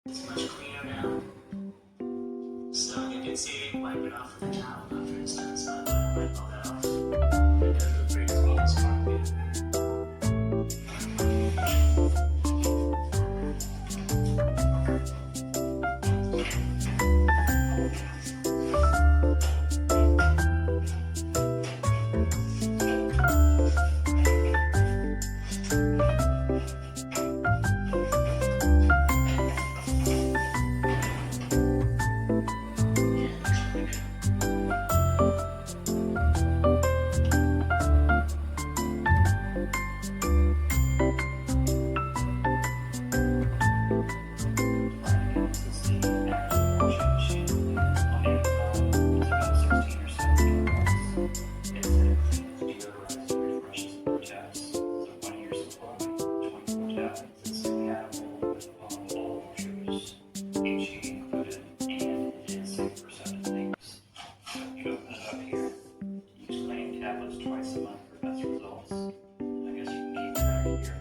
It's much cleaner now. So you can see, wipe it off with a towel, for instance. Wipe all that off. It does look pretty clean and sparkly. Twice a month for best results. I guess you can keep track of your